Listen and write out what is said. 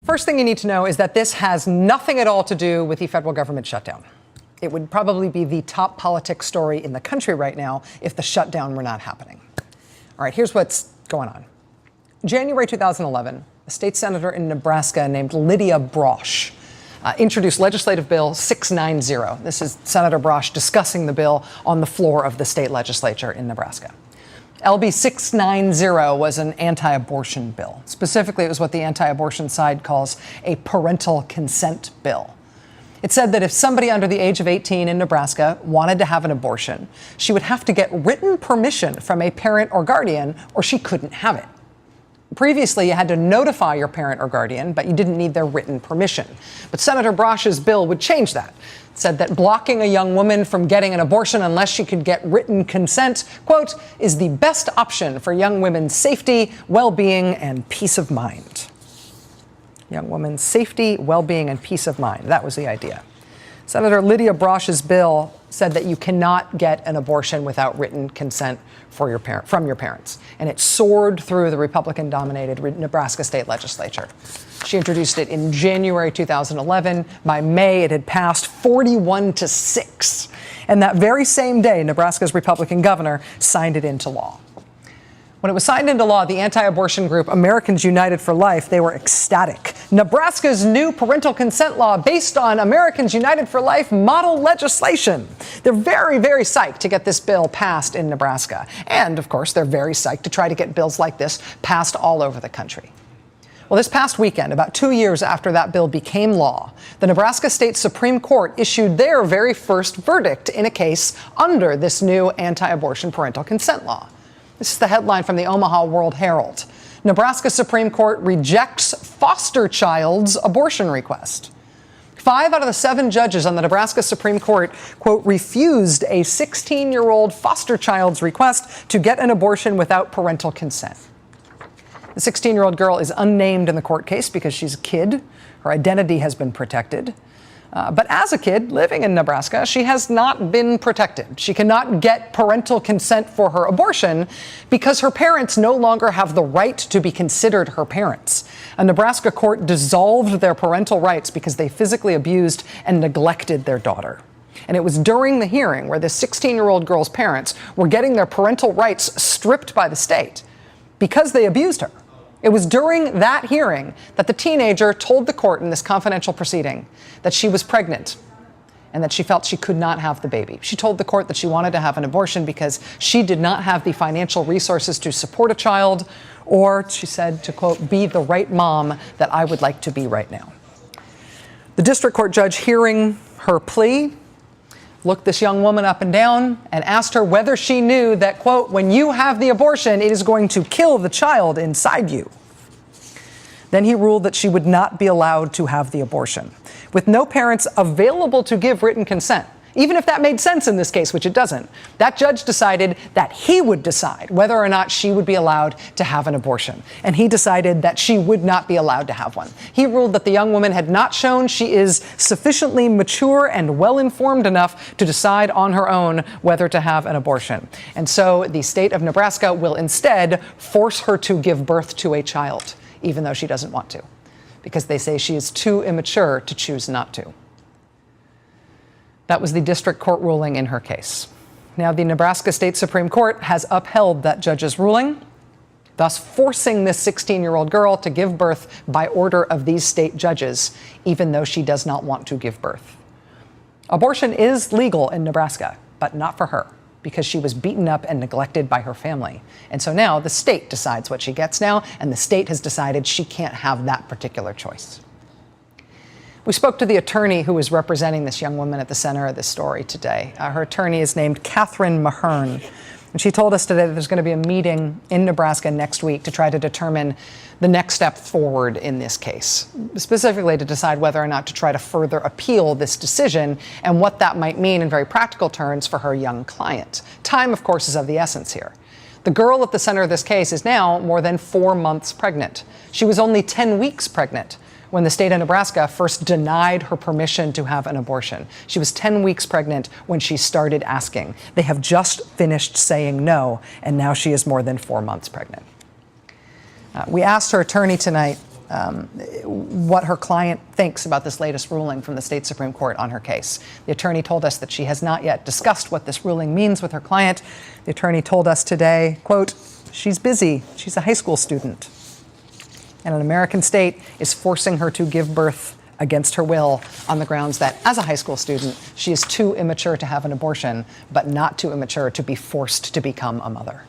First thing you need to know is that this has nothing at all to do with the federal government shutdown. It would probably be the top politics story in the country right now if the shutdown were not happening. All right, here's what's going on. January 2011, a state senator in Nebraska named Lydia Brosh introduced legislative bill 690. This is Senator Brosh discussing the bill on the floor of the state legislature in Nebraska. LB 690 was an anti-abortion bill. Specifically, it was what the anti-abortion side calls a parental consent bill. It said that if somebody under the age of 18 in Nebraska wanted to have an abortion, she would have to get written permission from a parent or guardian, or she couldn't have it. Previously, you had to notify your parent or guardian, but you didn't need their written permission. But Senator Brosh's bill would change that. It said that blocking a young woman from getting an abortion unless she could get written consent, quote, is the best option for young women's safety, well-being, and peace of mind. Young women's safety, well-being, and peace of mind. That was the idea. Senator Lydia Brosh's bill said that you cannot get an abortion without written consent from your parents. And it soared through the Republican-dominated Nebraska state legislature. She introduced it in January 2011. By May, it had passed 41-6. And that very same day, Nebraska's Republican governor signed it into law. When it was signed into law, the anti-abortion group Americans United for Life, they were ecstatic. Nebraska's new parental consent law based on Americans United for Life model legislation. They're very, very psyched to get this bill passed in Nebraska. And, of course, they're very psyched to try to get bills like this passed all over the country. Well, this past weekend, about 2 years after that bill became law, the Nebraska State Supreme Court issued their very first verdict in a case under this new anti-abortion parental consent law. This is the headline from the Omaha World-Herald. Nebraska Supreme Court rejects foster child's abortion request. 5 out of the 7 judges on the Nebraska Supreme Court, quote, refused a 16-year-old foster child's request to get an abortion without parental consent. The 16-year-old girl is unnamed in the court case because she's a kid. Her identity has been protected. But as a kid living in Nebraska, she has not been protected. She cannot get parental consent for her abortion because her parents no longer have the right to be considered her parents. A Nebraska court dissolved their parental rights because they physically abused and neglected their daughter. And it was during the hearing where this 16-year-old girl's parents were getting their parental rights stripped by the state because they abused her. It was during that hearing that the teenager told the court in this confidential proceeding that she was pregnant and that she felt she could not have the baby. She told the court that she wanted to have an abortion because she did not have the financial resources to support a child or, she said, to, quote, be the right mom that I would like to be right now. The district court judge hearing her plea looked this young woman up and down and asked her whether she knew that, quote, when you have the abortion, it is going to kill the child inside you. Then he ruled that she would not be allowed to have the abortion, with no parents available to give written consent. Even if that made sense in this case, which it doesn't, that judge decided that he would decide whether or not she would be allowed to have an abortion. And he decided that she would not be allowed to have one. He ruled that the young woman had not shown she is sufficiently mature and well-informed enough to decide on her own whether to have an abortion. And so the state of Nebraska will instead force her to give birth to a child, even though she doesn't want to, because they say she is too immature to choose not to. That was the district court ruling in her case. Now, the Nebraska State Supreme Court has upheld that judge's ruling, thus forcing this 16-year-old girl to give birth by order of these state judges, even though she does not want to give birth. Abortion is legal in Nebraska, but not for her, because she was beaten up and neglected by her family. And so now the state decides what she gets now, and the state has decided she can't have that particular choice. We spoke to the attorney who is representing this young woman at the center of this story today. Her attorney is named Catherine Mahern. And she told us today that there's going to be a meeting in Nebraska next week to try to determine the next step forward in this case, specifically to decide whether or not to try to further appeal this decision and what that might mean in very practical terms for her young client. Time, of course, is of the essence here. The girl at the center of this case is now more than 4 months pregnant. She was only 10 weeks pregnant when the state of Nebraska first denied her permission to have an abortion. She was 10 weeks pregnant when she started asking. They have just finished saying no, and now she is more than 4 months pregnant. We asked her attorney tonight what her client thinks about this latest ruling from the state Supreme Court on her case. The attorney told us that she has not yet discussed what this ruling means with her client. The attorney told us today, quote, "She's busy. She's a high school student. And an American state is forcing her to give birth against her will on the grounds that, as a high school student, she is too immature to have an abortion, but not too immature to be forced to become a mother."